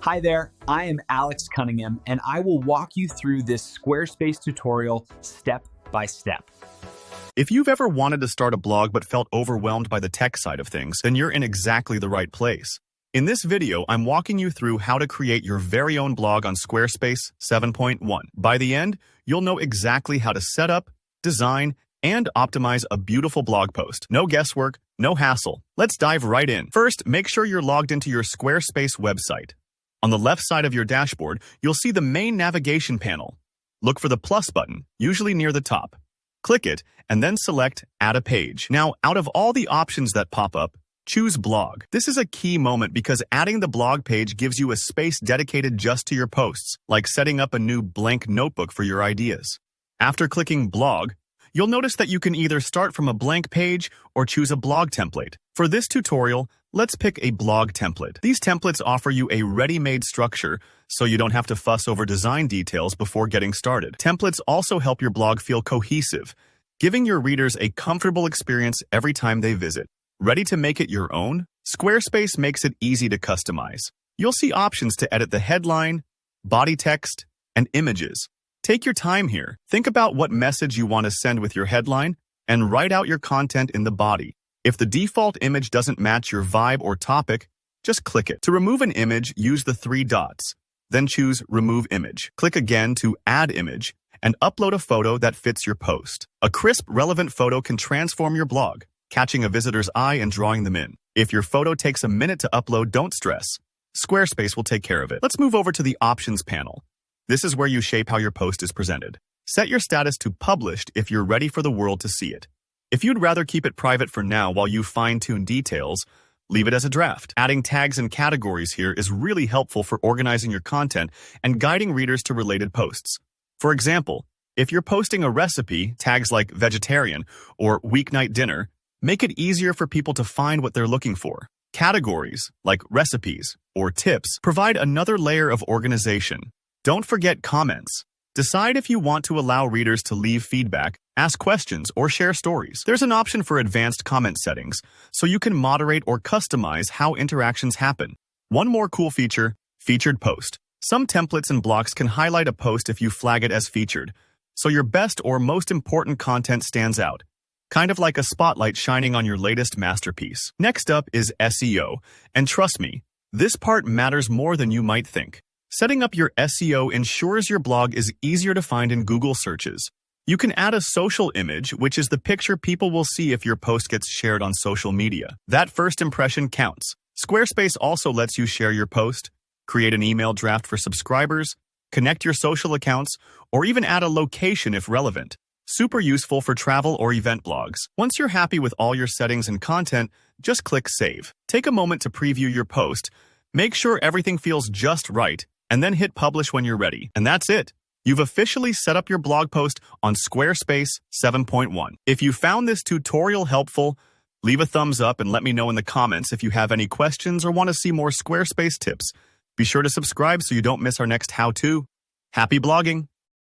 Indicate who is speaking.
Speaker 1: Hi there, I am Alex Cunningham, and I will walk you through this Squarespace tutorial step by step.
Speaker 2: If you've ever wanted to start a blog but felt overwhelmed by the tech side of things, then you're in exactly the right place. In this video, I'm walking you through how to create your very own blog on Squarespace 7.1. By the end, you'll know exactly how to set up, design, and optimize a beautiful blog post. No guesswork, no hassle. Let's dive right in. First, make sure you're logged into your Squarespace website. On the left side of your dashboard, you'll see the main navigation panel. Look for the plus button, usually near the top. Click it, and then select Add a Page. Now, out of all the options that pop up, choose Blog. This is a key moment because adding the blog page gives you a space dedicated just to your posts, like setting up a new blank notebook for your ideas. After clicking Blog, you'll notice that you can either start from a blank page or choose a blog template. For this tutorial, let's pick a blog template. These templates offer you a ready-made structure, so you don't have to fuss over design details before getting started. Templates also help your blog feel cohesive, giving your readers a comfortable experience every time they visit. Ready to make it your own? Squarespace makes it easy to customize. You'll see options to edit the headline, body text, and images. Take your time here. Think about what message you want to send with your headline and write out your content in the body. If the default image doesn't match your vibe or topic, just click it. To remove an image, use the 3 dots. Then choose Remove Image. Click again to Add Image and upload a photo that fits your post. A crisp, relevant photo can transform your blog, catching a visitor's eye and drawing them in. If your photo takes a minute to upload, don't stress. Squarespace will take care of it. Let's move over to the Options panel. This is where you shape how your post is presented. Set your status to Published if you're ready for the world to see it. If you'd rather keep it private for now while you fine-tune details, leave it as a draft. Adding tags and categories here is really helpful for organizing your content and guiding readers to related posts. For example, if you're posting a recipe, tags like vegetarian or weeknight dinner make it easier for people to find what they're looking for. Categories, like recipes or tips, provide another layer of organization. Don't forget comments. Decide if you want to allow readers to leave feedback, ask questions, or share stories. There's an option for advanced comment settings, so you can moderate or customize how interactions happen. One more cool feature, Featured Post. Some templates and blocks can highlight a post if you flag it as featured, so your best or most important content stands out, kind of like a spotlight shining on your latest masterpiece. Next up is SEO, and trust me, this part matters more than you might think. Setting up your SEO ensures your blog is easier to find in Google searches. You can add a social image, which is the picture people will see if your post gets shared on social media. That first impression counts. Squarespace also lets you share your post, create an email draft for subscribers, connect your social accounts, or even add a location if relevant. Super useful for travel or event blogs. Once you're happy with all your settings and content, just click Save. Take a moment to preview your post, make sure everything feels just right, and then hit Publish when you're ready. And that's it. You've officially set up your blog post on Squarespace 7.1. If you found this tutorial helpful, leave a thumbs up and let me know in the comments if you have any questions or want to see more Squarespace tips. Be sure to subscribe so you don't miss our next how-to. Happy blogging!